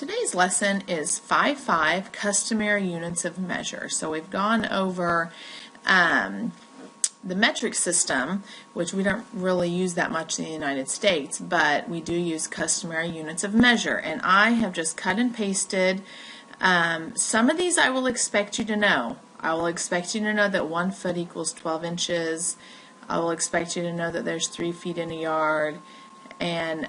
Today's lesson is 5.5 Customary Units of Measure. So we've gone over the metric system, which we don't really use that much in the United States, but we do use customary units of measure. And I have just cut and pasted. Some of these I will expect you to know. I will expect you to know that 1 foot equals 12 inches. I will expect you to know that there's 3 feet in a yard and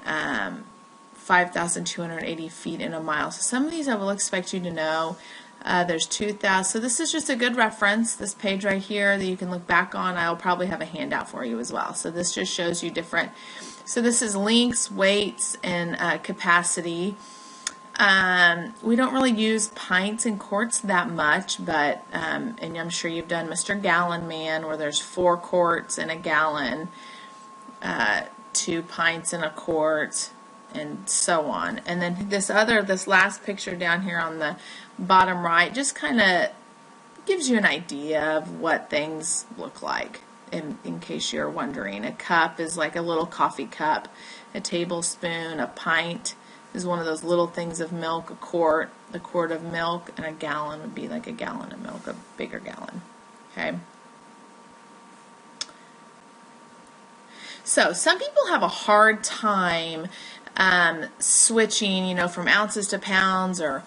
5,280 feet in a mile. So some of these I will expect you to know. There's 2,000. So this is just a good reference, this page right here that you can look back on. I'll probably have a handout for you as well. So this just shows you different. So this is lengths, weights, and capacity. We don't really use pints and quarts that much, but and I'm sure you've done Mr. Gallon Man, where there's 4 quarts in a gallon, 2 pints in a quart, and so on. And then this last picture down here on the bottom right just kind of gives you an idea of what things look like, in case you're wondering. A cup is like a little coffee cup. A tablespoon, a pint is one of those little things of milk. A quart, the quart of milk, and a gallon would be like a gallon of milk, a bigger gallon. Okay. So some people have a hard time switching, from ounces to pounds or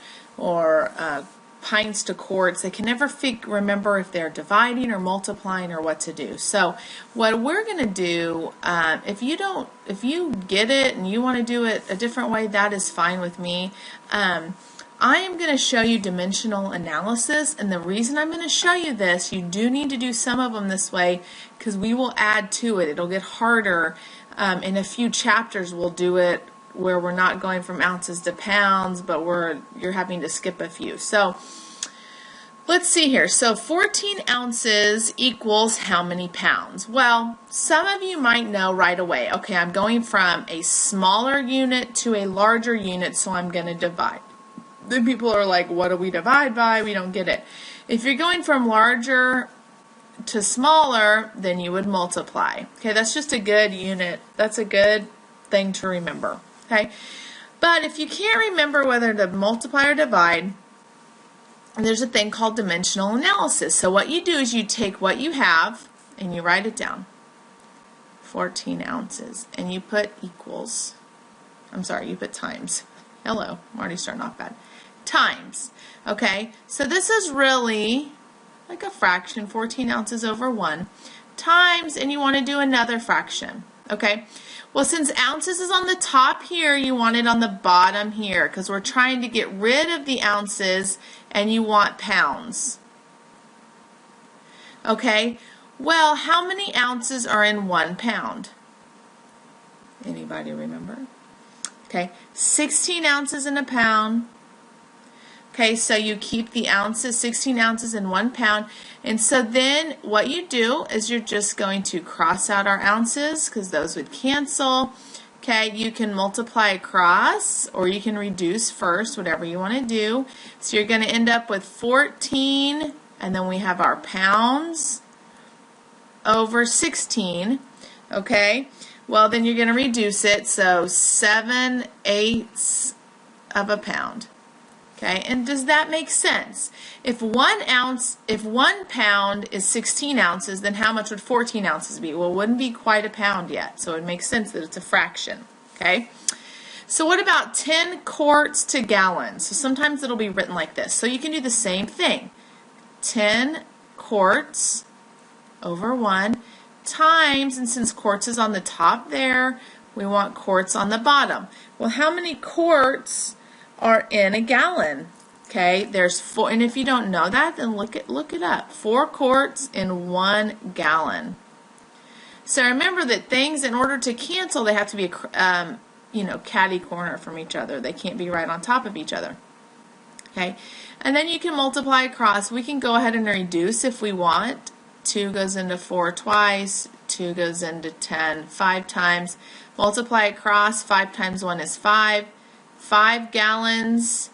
pints to quarts. They can never remember if they're dividing or multiplying or what to do. So what we're going to do, if you get it and you want to do it a different way, that is fine with me. I am going to show you dimensional analysis, and the reason I'm going to show you this, you do need to do some of them this way because we will add to it. It'll get harder. In a few chapters we'll do it where we're not going from ounces to pounds, but you're having to skip a few. So let's see here. So 14 ounces equals how many pounds? Well, some of you might know right away, okay, I'm going from a smaller unit to a larger unit, so I'm going to divide. Then people are like, what do we divide by? We don't get it. If you're going from larger to smaller, then you would multiply. Okay, that's just a good unit. That's a good thing to remember. Okay, but if you can't remember whether to multiply or divide, there's a thing called dimensional analysis. So what you do is you take what you have and you write it down. 14 ounces. And you put equals. You put times. Hello, I'm already starting off bad. Times. Okay, so this is really like a fraction, 14 ounces over 1, times, and you want to do another fraction. Okay, well, since ounces is on the top here, you want it on the bottom here because we're trying to get rid of the ounces and you want pounds. Okay, well, how many ounces are in 1 pound? Anybody remember? Okay, 16 ounces in a pound. Okay, so you keep the ounces, 16 ounces in 1 pound. And so then what you do is you're just going to cross out our ounces because those would cancel. Okay, you can multiply across or you can reduce first, whatever you want to do. So you're going to end up with 14, and then we have our pounds over 16. Okay, well then you're going to reduce it, so 7/8 of a pound. Okay, and does that make sense? If 1 pound is 16 ounces, then how much would 14 ounces be? Well, it wouldn't be quite a pound yet, so it makes sense that it's a fraction. Okay, so what about 10 quarts to gallons? So sometimes it'll be written like this. So you can do the same thing. 10 quarts over 1 times, and since quarts is on the top there, we want quarts on the bottom. Well, how many quarts are in a gallon? Okay, there's 4, and if you don't know that, then look it up. 4 quarts in 1 gallon. So remember that things, in order to cancel, they have to be catty corner from each other. They can't be right on top of each other. Okay, and then you can multiply across. We can go ahead and reduce if we want. 2 goes into 4 twice. 2 goes into 10 5 times. Multiply across. 5 times 1 is 5. 5 gallons,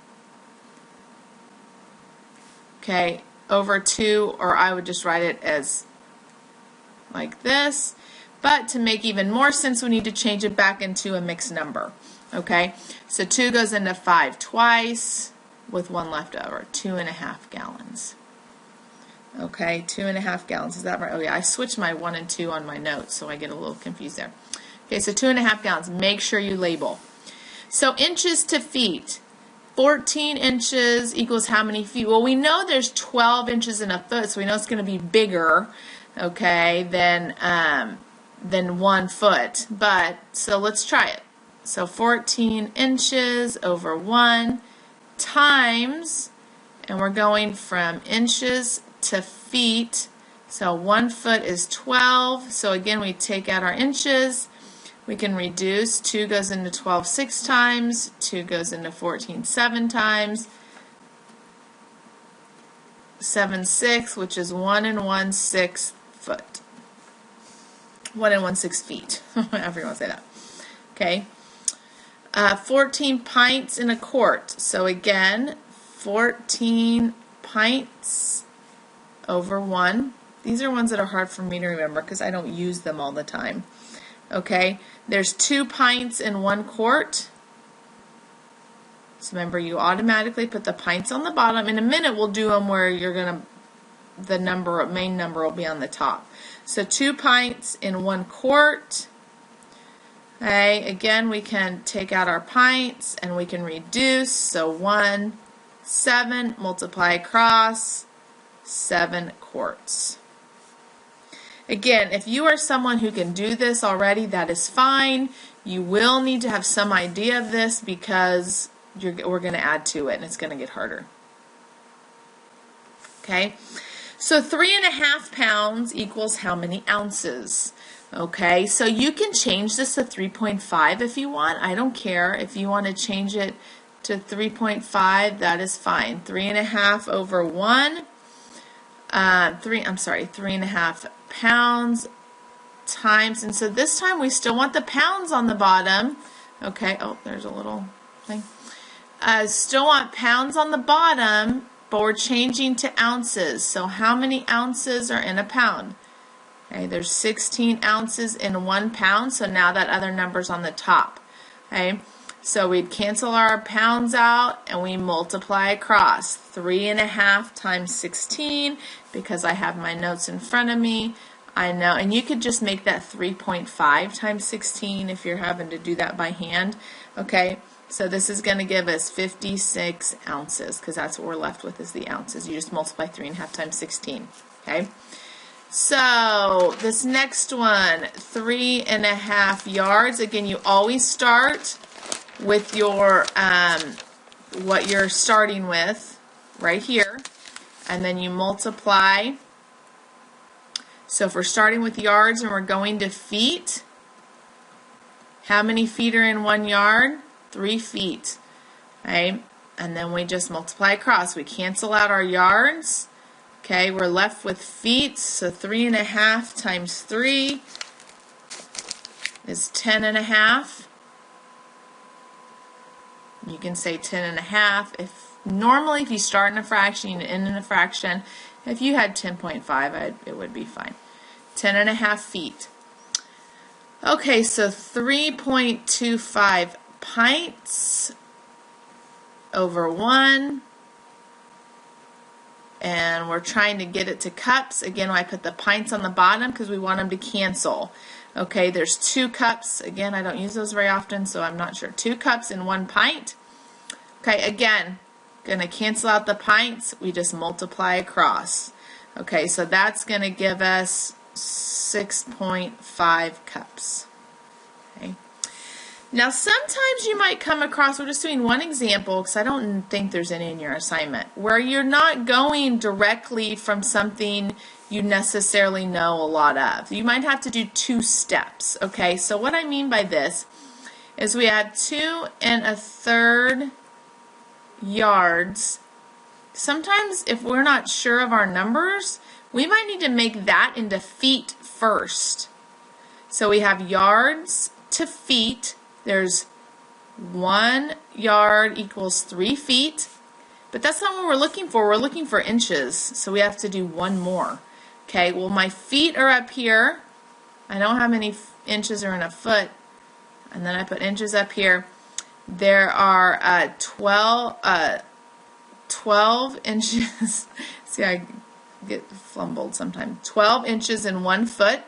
okay, over 2, or I would just write it as like this. But to make even more sense, we need to change it back into a mixed number. Okay, so 2 goes into 5 twice with 1 left over, 2.5 gallons. Okay, 2.5 gallons, is that right? Oh yeah, I switched my 1 and 2 on my notes, so I get a little confused there. Okay, so 2.5 gallons, make sure you label. So inches to feet, 14 inches equals how many feet? Well, we know there's 12 inches in a foot, so we know it's going to be bigger, okay, than 1 foot. But, so let's try it. So 14 inches over 1 times, and we're going from inches to feet. So 1 foot is 12. So again, we take out our inches. We can reduce. 2 goes into 12 6 times. 2 goes into 14 7 times. 7 6, which is 1 1/6 foot. 1 1/6 feet. However you want to say that. Okay. 14 pints in a quart. So again, 14 pints over 1. These are ones that are hard for me to remember because I don't use them all the time. Okay, there's 2 pints in 1 quart. So remember, you automatically put the pints on the bottom. In a minute, we'll do them where you're gonna, the number, main number will be on the top. So 2 pints in 1 quart. Okay, again, we can take out our pints and we can reduce. So 1, 7, multiply across, 7 quarts. Again, if you are someone who can do this already, that is fine. You will need to have some idea of this because we're going to add to it and it's going to get harder. Okay, so 3.5 pounds equals how many ounces? Okay, so you can change this to 3.5 if you want. I don't care. If you want to change it to 3.5, that is fine. 3.5 over 1. 3.5 pounds times, and so this time we still want the pounds on the bottom. Okay, oh, there's a little thing. Still want pounds on the bottom, but we're changing to ounces. So how many ounces are in a pound? Okay, there's 16 ounces in 1 pound, so now that other number's on the top. Okay, so we'd cancel our pounds out and we multiply across. 3.5 times 16, because I have my notes in front of me. I know, and you could just make that 3.5 times 16 if you're having to do that by hand. Okay, so this is going to give us 56 ounces, because that's what we're left with is the ounces. You just multiply 3.5 times 16. Okay. So this next one, 3.5 yards. Again, you always start with your what you're starting with right here, and then you multiply. So if we're starting with yards and we're going to feet, how many feet are in 1 yard? 3 feet. Okay, and then we just multiply across. We cancel out our yards. Okay, we're left with feet, so 3.5 times 3 is 10.5. You can say 10.5. Normally if you start in a fraction, you end in a fraction. If you had 10.5, it would be fine. 10.5 feet. Okay, so 3.25 pints over 1. And we're trying to get it to cups. Again, I put the pints on the bottom because we want them to cancel. Okay, there's 2 cups. Again, I don't use those very often, so I'm not sure. 2 cups in 1 pint. Okay, again, going to cancel out the pints. We just multiply across. Okay, so that's going to give us 6.5 cups. Okay. Now, sometimes you might come across, we're just doing one example because I don't think there's any in your assignment, where you're not going directly from something you necessarily know a lot of. You might have to do 2 steps, okay? So what I mean by this is we had 2 1/3 yards. Sometimes if we're not sure of our numbers, we might need to make that into feet first. So we have yards to feet. There's 1 yard equals 3 feet, but that's not what we're looking for. We're looking for inches, so we have to do 1 more. Okay, well my feet are up here. I know how many inches are in a foot, and then I put inches up here. there are 12 inches. See, I get flumbled sometimes. 12 inches in 1 foot.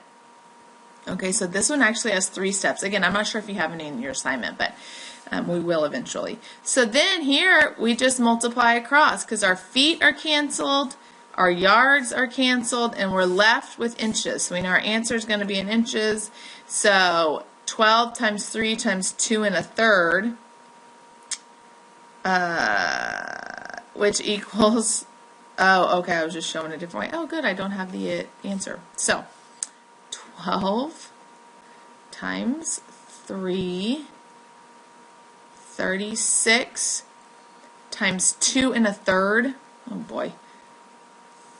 Okay, so this one actually has 3 steps. Again, I'm not sure if you have any in your assignment, but we will eventually. So then here we just multiply across because our feet are canceled, our yards are canceled, and we're left with inches. So we know our answer is going to be in inches. So 12 times 3 times 2 1/3, which equals, oh, okay, I was just showing a different way. Oh, good, I don't have the answer. So 12 times 3, 36 times 2 1/3. Oh boy.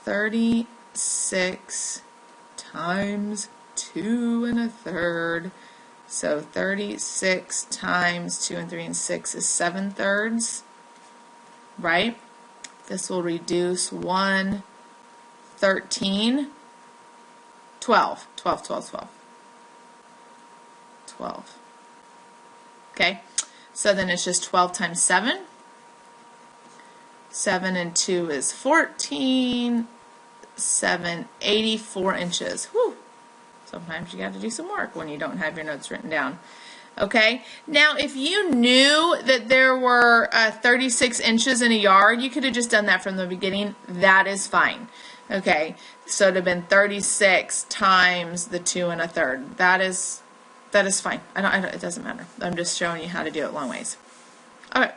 36 times 2 1/3. So 36 times 2 and 3 and 6 is 7/3. Right? This will reduce 1, 13, 12. 12. Okay, so then it's just 12 times 7. 7 and 2 is 14. 7, 84 inches. Whew. Sometimes you got to do some work when you don't have your notes written down. Okay, now if you knew that there were 36 inches in a yard, you could have just done that from the beginning. That is fine. Okay, so it would have been 36 times the 2 1/3. That is fine. It doesn't matter. I'm just showing you how to do it long ways. All right.